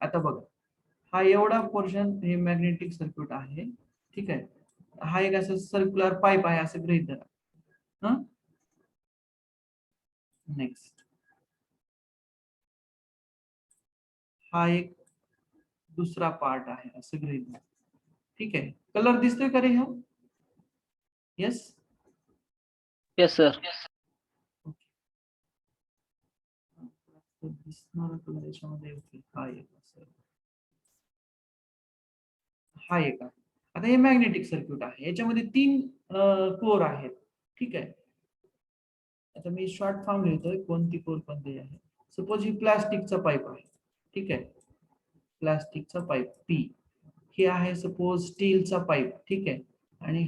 आता बघा हा एवढा पोर्शन हे मॅग्नेटिक सर्किट आहे ठीक आहे हा एक असं सर्क्युलर पाईप आहे असं गृहीत धरा नेक्स्ट हा एक दुसरा पार्ट आहे असं गृहीत धरा ठीक आहे कलर दिसतोय का रे हा येस Yes, sir. दिसणारा कलर याच्यामध्ये हा एक असेल हा एक आहे आता हे मॅग्नेटिक सर्किट आहे याच्यामध्ये 3 कोर आहेत ठीक आहे आता मी शॉर्ट फॉर्म लिहितोय कोणती कोर कोणती आहे सपोज ही प्लास्टिकचा पाईप आहे ठीक आहे प्लास्टिकचा पाईप पी हे आहे सपोज स्टीलचा पाईप ठीक आहे आणि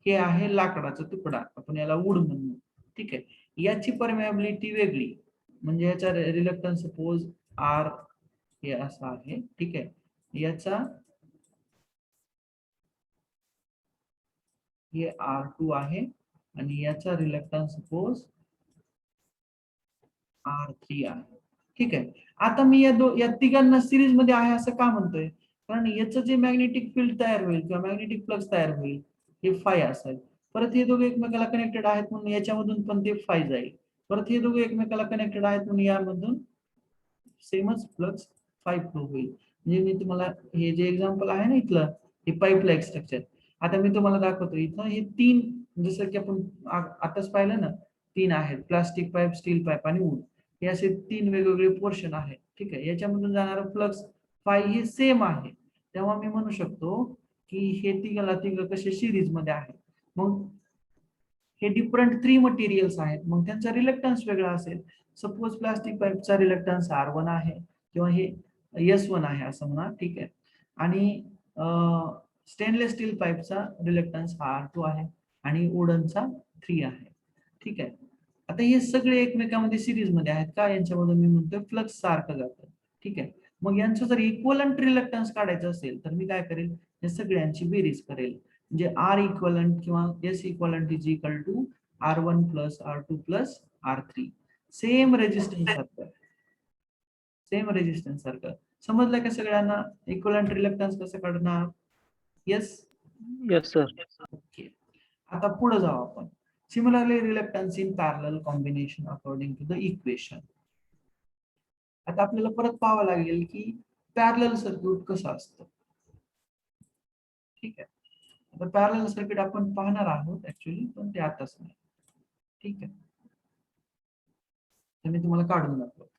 हे आहे लाकडाचा तुकडा आपण याला वूड म्हणू ठीक आहे याची परमेबिलिटी वेगळी म्हणजे याचा रिलक्टन्स सपोज आर हे असा आहे ठीक आहे याचा हे R2 आहे आणि याचा रिलक्टन्स सपोज R3 आहे ठीक आहे आता मी या तिघांना सिरीज मध्ये आहे असं का म्हणतोय कारण याचं जे मॅग्नेटिक फील्ड तयार होईल किंवा मॅग्नेटिक फ्लक्स तयार होईल हे फाय असेल परत हे दोघे एकमेकाला कनेक्टेड आहेत म्हणून याच्यामधून पण ते फाय जाईल परत हे दोघे एकमेकाला कनेक्टेड आहेत म्हणून यामधून सेमच फ्लक्स फाय फ्लो होईल म्हणजे मी तुम्हाला हे जे एक्झाम्पल आहे ना इथलं हे पाईप लाईक स्ट्रक्चर आता मी तुम्हाला दाखवतो इथं हे 3 जसं की आपण आताच पाहिलं ना 3 आहेत प्लास्टिक पाईप स्टील पाईप आणि वूड हे असे 3 वेगवेगळे पोर्शन आहेत ठीक आहे याच्यामधून जाणारा फ्लक्स फाय हे सेम आहे तेव्हा मी म्हणू शकतो की हे तिघ कसे सिरीज मध्ये आहे मग हे डिफरंट 3 मटेरियल्स आहेत मग त्यांचा रिलक्टन्स वेगळा असेल सपोज प्लास्टिक पाईपचा रिलक्टन्स R1 आहे किंवा हे S1 आहे असं म्हणा ठीक आहे आणि स्टेनलेस स्टील पाईपचा रिलक्टन्स R2 आहे आणि वुडनचा 3 आहे ठीक आहे आता हे सगळे एकमेकांमध्ये सिरीज मध्ये आहेत का यांच्यामधून मी म्हणतोय फ्लक्स सारखं जातं ठीक आहे मग यांचं जर इक्वलंट रिलक्टन्स काढायचं असेल तर मी काय करेल या सगळ्यांची बेरीज करेल म्हणजे R इक्वलंट किंवा S equivalent is equal to R1 plus R2 plus R3 same resistance सारखं समजलं का सगळ्यांना इक्वलंट रिलक्टन्स कसं काढणार येस Yes, sir. ओके आता पुढे जाऊ आपण similarly reluctance in parallel combination according to the equation आता आपल्याला परत पाहावं लागेल की पॅरलल सर्किट कसं असतं ठीक आहे आता पॅरलल सर्किट आपण पाहणार आहोत ऍक्च्युअली पण ते आताच नाही ठीक आहे तर मी तुम्हाला काढून दाखवतो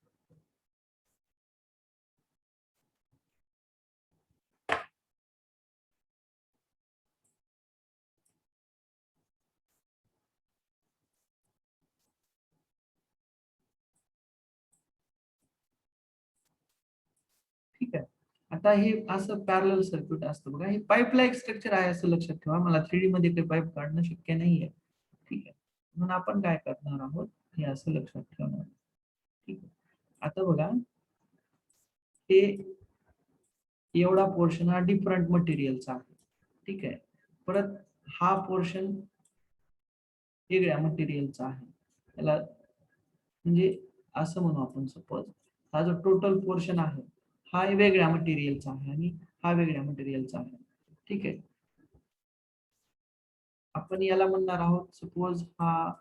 ठीक आहे आता हे असं पॅरलल सर्किट असतं बघा हे पाईप लाईक स्ट्रक्चर आहे असं लक्षात ठेवा मला 3D मध्ये काही पाईप काढणं शक्य नाहीये ठीक आहे म्हणून आपण काय करणार आहोत हे असं लक्षात ठेवणार ठीक आहे आता बघा हे एवढा पोर्शन हा डिफरंट मटेरियलचा आहे ठीक आहे परत हा पोर्शन वेगळ्या मटेरियलचा आहे त्याला म्हणजे असं म्हणू आपण सपोज हा जो टोटल पोर्शन आहे हा वेगळ्या मटेरियलचा आहे आणि हा वेगळ्या मटेरियलचा आहे ठीक आहे आपण याला म्हणणार आहोत सपोज हा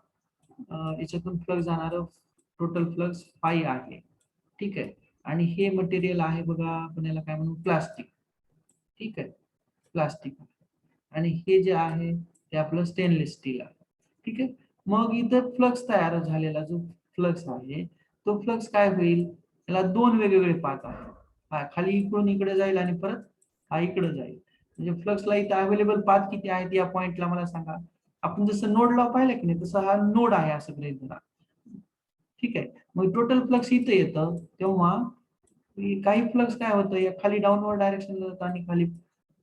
याच्यातून फ्लक्स जाणारा टोटल फ्लक्स 5 आहे ठीक आहे आणि हे मटेरियल आहे बघा आपण याला काय म्हणू प्लास्टिक ठीक आहे प्लास्टिक आणि हे जे आहे ते आपलं स्टेनलेस स्टील आहे ठीक आहे मग इथं फ्लक्स तयार झालेला जो फ्लक्स आहे तो फ्लक्स काय होईल याला 2 वेगवेगळे पाथ आहेत हा खाली इकडून इकडे जाईल आणि परत हा इकडे जाईल म्हणजे फ्लक्सला इथे अवेलेबल पाथ किती आहेत या पॉइंटला मला सांगा आपण जसं नोड लॉ पाहिलं की नाही तसं हा नोड आहे असं गृहीत धरा ठीक आहे. मग टोटल फ्लक्स इथे येतं तेव्हा काही फ्लक्स काय होतं, या खाली डाऊनवर्ड डायरेक्शनला जातं आणि खाली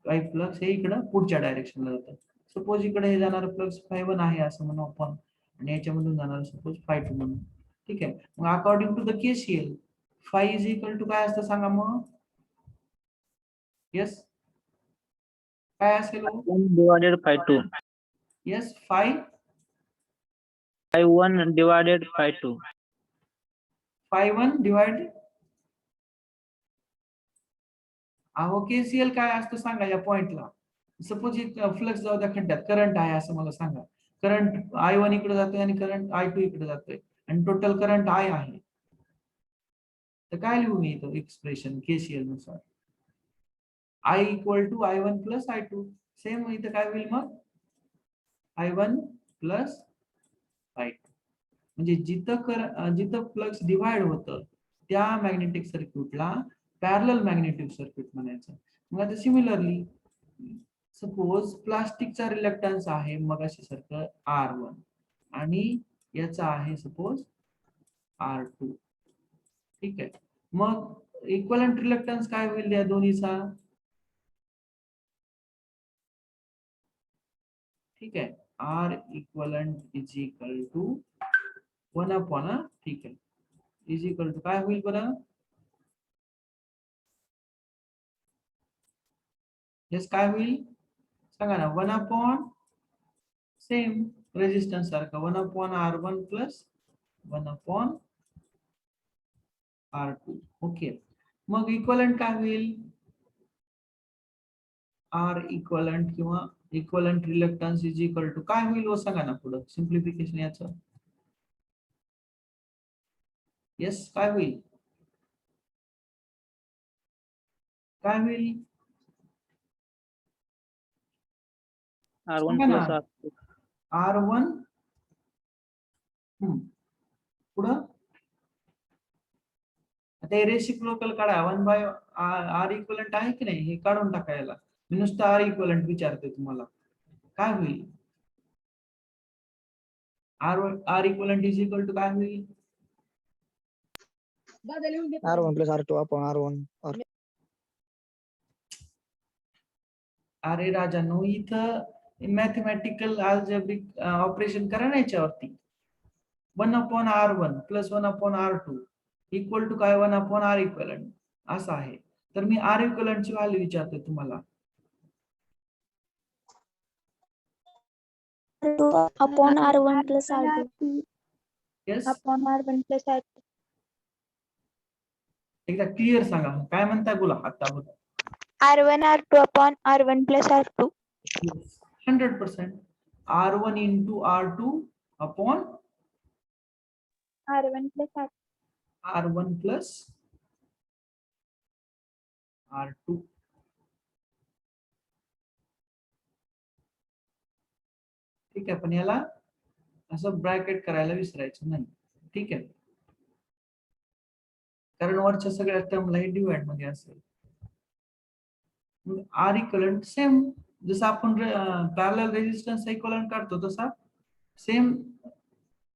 काही फ्लक्स हे इकडं पुढच्या डायरेक्शनला जातं. सपोज इकडे हे जाणारं फ्लक्स Φ1 आहे असं म्हणू आपण, आणि याच्यामधून जाणार सपोज Φ2 म्हणून. ठीक आहे. मग according to the KCL Φ is equal to काय असतं सांगा मग. येस, काय असेल? 1 divided by 2. Yes, By 1 divided by 2. Φ1 divide. अहो KCL काय असतं सांगा या पॉइंटला. सपोज फ्लक्स जाऊ द्या खड्ड्यात, करंट आहे असं मला सांगा. करंट I1 इकडे जातोय आणि करंट I2 इकडे जातोय आणि टोटल करंट I आहे. तर काय लिहू मी इथं एक्सप्रेशन KCL नुसार? I equal to I1 plus I2. Same इथं काय होईल मग? I1 plus I2. म्हणजे जिथं फ्लक्स डिवाइड होतं त्या मॅग्नेटिक सर्किटला पॅरलल मॅग्नेटिक सर्किट म्हणायचं. मग आता सिमिलरली सपोज प्लास्टिकचा रिलक्टन्स आहे मग अशी सारखं R1 आणि याचा आहे सपोज R2. ठीक आहे. मग इक्वलंट रिलक्टन्स काय होईल या दोन्हीचा? ठीक आहे, R equivalent is equal to 1 upon, ठीक आहे, इज इक्वल टू काय होईल बरं? हेच काय होईल सांगा ना. 1 अपॉन सेम रेजिस्टन्स सारखा 1 upon R1 plus 1 upon R2. Okay. मग इक्वलंट काय होईल? R इक्वलंट किंवा equivalent reluctance is equal to काय होईल हो सांगा ना पुढं सिम्प्लिफिकेशन याचं. येस, काय होईल? काय होईल R1 सांगा plus ना. R2. R1 पुढं आता रेसिप्रोकल काढा. 1 बाय R इक्वलंट आहे की नाही हे काढून टाकायला. मी नुसतं R इक्वलंट विचारते तुम्हाला. काय होईल? R equivalent is equal to काय होईल? R1 plus R2 upon R1. अरे राजांनो, इथं मॅथमॅटिकल अल्जेब्रिक ऑपरेशन करा ना याच्यावरती. 1 upon R1 plus 1 upon R2 equal to काय 1 अपॉन R इक्वलंट असं आहे. तर मी R इक्वलंटची व्हॅल्यू विचारते तुम्हाला. upon R1 plus R2 yes, upon R1 plus R2. एकदा क्लिअर सांगा काय म्हणताय बोला आता बोला. R1 R2 upon R1 plus R2. 100%. R1 into R2 upon R1 plus R2. R1 plus R2. ठीक आहे, पण याला असं ब्रॅकेट करायला विसरायचं नाही. ठीक आहे, कारण वरच्या सगळ्या टर्मला हे डिवाइड मध्ये असेल. आर इक्वलंट सेम जसं आपण पॅरलल रेजिस्टन्स इक्वलंट काढतो तसा सेम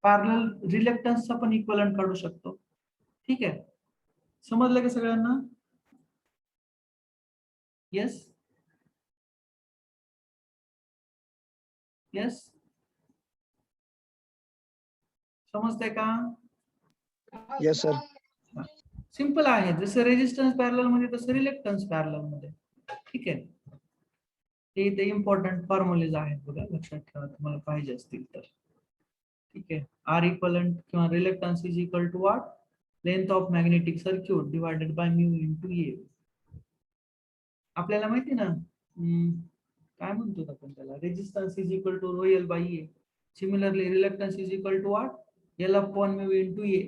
पॅरलल रिलक्टन्सचा पण इक्वलंट काढू शकतो. ठीक आहे, समजलं का सगळ्यांना? येस, येस, समजतंय का? Yes, sir. सिंपल आहे. जसं रेजिस्टन्स पॅरलल मध्ये तसं रिलक्टन्स पॅरलल मध्ये. ठीक आहे, ते इम्पॉर्टंट फॉर्म्युलेज आहेत बघा, लक्षात ठेवा तुम्हाला पाहिजे असतील तर. ठीक आहे, आर इक्वलंट किंवा reluctance is equal to what? Length of magnetic circuit divided by mu into A. आपल्याला माहिती ना काय म्हणतो आपण त्याला, resistance is equal to rho L by A. Similarly reluctance is equal to what? L upon mu into A.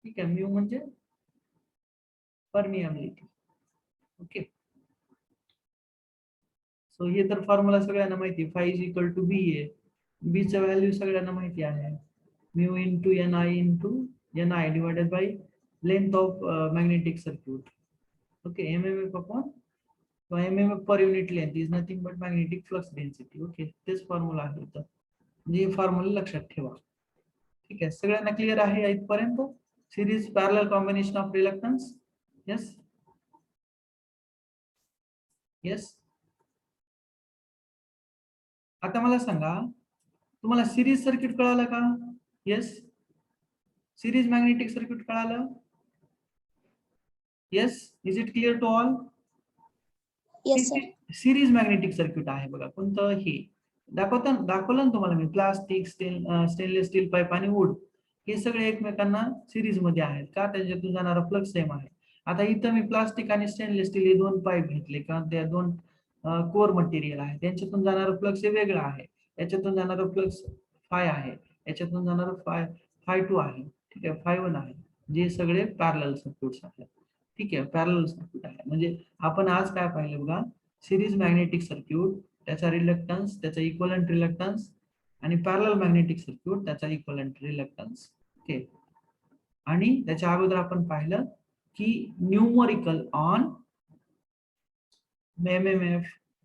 ठीक आहे, mu म्हणजे परमिएबिलिटी. ओके, सो हे तर फॉर्म्युला सगळ्यांना माहिती आहे. Phi is equal to B आहे. बी चं व्हॅल्यू सगळ्यांना माहिती आहे, mu into N I divided by length of magnetic circuit. Okay, MMF upon MMF per unit length is nothing but magnetic flux density. Okay, तेच formula आहे इथं, म्हणजे हे फॉर्म्युला लक्षात ठेवा. ठीक आहे, सगळ्यांना क्लिअर आहे इथपर्यंत? Series parallel combination of reluctance. Yes yes. आता मला सांगा, तुम्हाला सिरीज सर्किट कळालं का? येस. सिरीज मॅग्नेटिक सर्किट कळालं? Yes. Is it clear to all? Yes, sir. Series magnetic circuit आहे बघा, कोणतं हे दाखवलं ना तुम्हाला मी. प्लास्टिक, स्टेनलेस स्टील पाईप आणि वूड हे सगळे एकमेकांना सिरीज मध्ये आहेत का? त्याच्यातून जाणारा फ्लक्स सेम आहे. आता इथं मी प्लास्टिक आणि स्टेनलेस स्टील हे दोन पाईप घेतले किंवा त्या दोन कोर मटेरियल आहे, त्यांच्यातून जाणारा फ्लक्स हे वेगळा आहे. याच्यातून जाणारा फ्लक्स फाय आहे, याच्यातून जाणारा फाय 2 आहे, ठीक आहे, फाय 1 आहे. जे सगळे पॅरलल सर्किट्स आहेत. ठीक आहे, पॅरलल सर्किट आहे. म्हणजे आपण आज काय पाहिलं बघा, सिरीज मॅग्नेटिक सर्किट, त्याचा रिलक्टन्स, त्याचा इक्वलंट रिलक्टन्स, आणि पॅरलल मॅग्नेटिक सर्किट, त्याचा इक्वलंट रिलक्टन्स. ओके. आणि त्याच्या अगोदर आपण पाहिलं की numerical on MMF,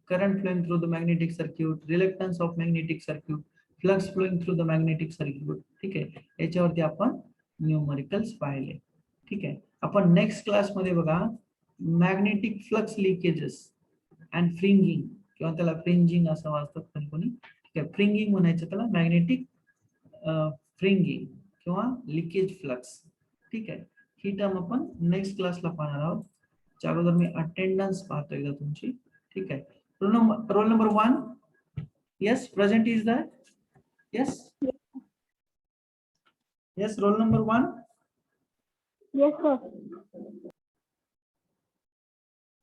current flowing through the magnetic circuit, reluctance of magnetic circuit, flux flowing through the magnetic circuit. ठीक आहे, याच्यावरती आपण न्यूमरिकल्स पाहिले. ठीक आहे, आपण नेक्स्ट क्लास मध्ये बघा magnetic flux leakages and fringing, किंवा त्याला फ्रिंजिंग असं वाचतात कोणी. ठीक आहे, फ्रिंगिंग म्हणायचं त्याला, मॅग्नेटिक फ्रिंगिंग किंवा लिकेज फ्लक्स. ठीक आहे, ही टर्म आपण नेक्स्ट क्लासला पाहणार आहोत. त्या अगोदर मी अटेंडन्स पाहतो एकदा तुमची. ठीक आहे, roll number 1. Yes, present is that. Yes yes, roll number 1. Yes, sir.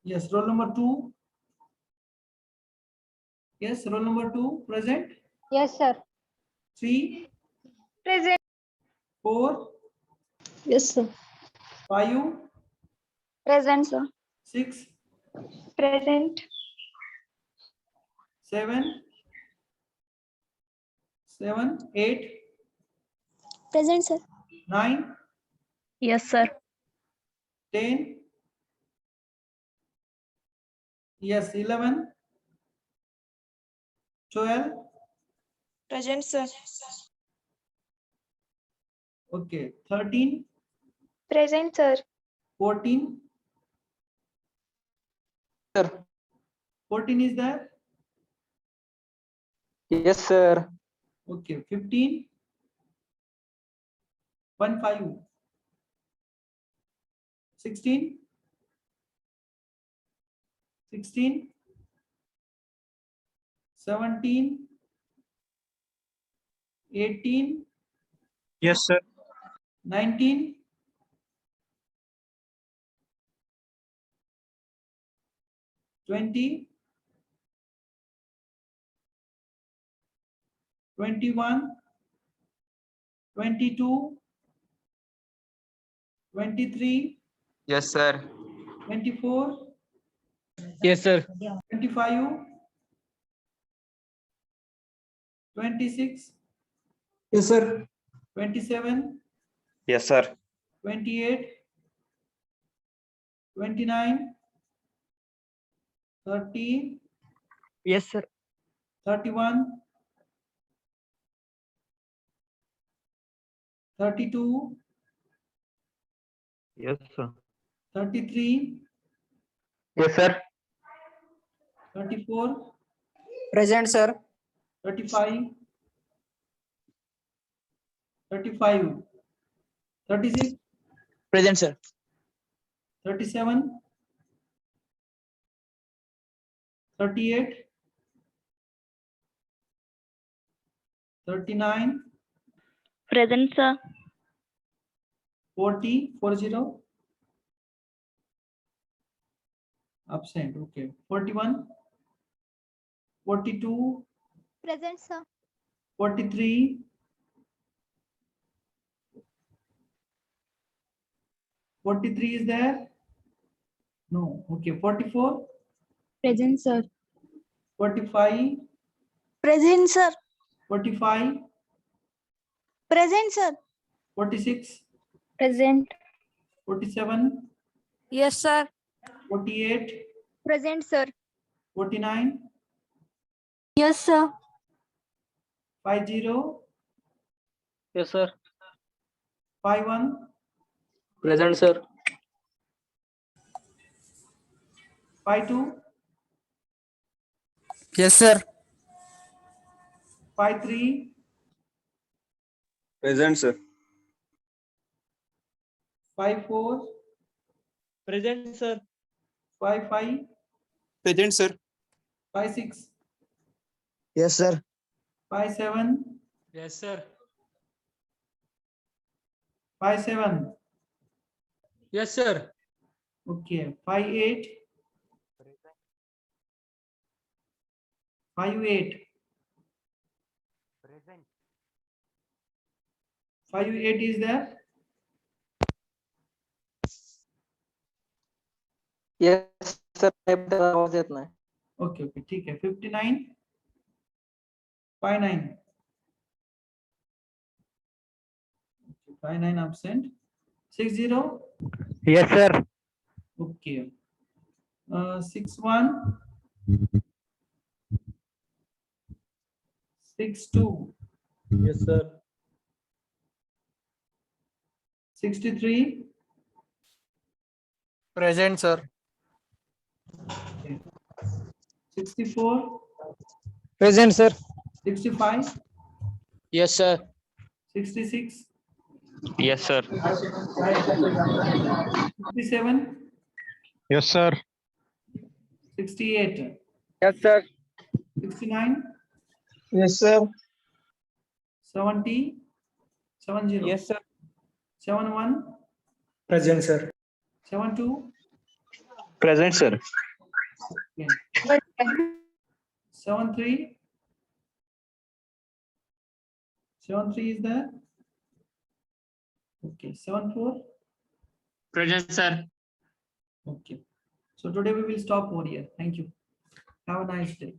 Yes, roll number 2. Yes, roll number 2 present. Yes, sir. 3, Present. 4, Yes, sir. 5, Present, sir. 6, Present. 7, 8, Present, sir. 9, Yes, sir. 10. Yes, 11, 12. Present, sir. Okay, 13, Present, sir. 14. Sir. 14 is there? Yes, sir. Okay, 15. 1, 5. 16. 16. 17. 18. Yes, sir. 19. 20. 21. 22. 23. Yes, sir. 24. Yes, sir. 25. 26. Yes, sir. 27. Yes, sir. 28. 29. 30. Yes, sir. 31. 32. Yes, sir. 33. Yes, sir. 34. Present, sir. 35. 35. 36. Present, sir. 37. 38. 39. Present, sir. 40. 40. Absent. Okay. 41. 42. Present, sir. 43. 43 is there? No. Okay. 44. Present, sir. 45. Present, sir. 45. Present, sir. 46. Present. 47. Yes, sir. 48. Present, sir. 49. Yes, sir. 50. Yes, sir. 5-1, Present, sir. 5-2, Yes, sir. 5-3, Present, sir. 5-4, Present, sir. 5-5, Present, sir. 5-6, Yes, sir. 5-7, Yes, sir. 5-7. Yes, sir. Okay, 5-8, 5-8, 5-8 is there? Yes, sir. आवाज येत नाही. Okay, okay, ठीक है. 59, 5-9. Okay, 5-9 absent. 6-0. Yes, sir. Okay. 6-1, 6-2, Yes, sir. 63, Present, sir. 64, Present, sir. 65, Yes, sir. 66, Yes, sir. 67, Yes, sir. 68, Yes, sir. 69, Yes, sir. 70, 70, Yes, sir. 71, Present, sir. 72, Present, sir. okay. 73, 73 is there? Okay, 74, Present, sir. okay. So today we will stop over here. Thank you. Have a nice day.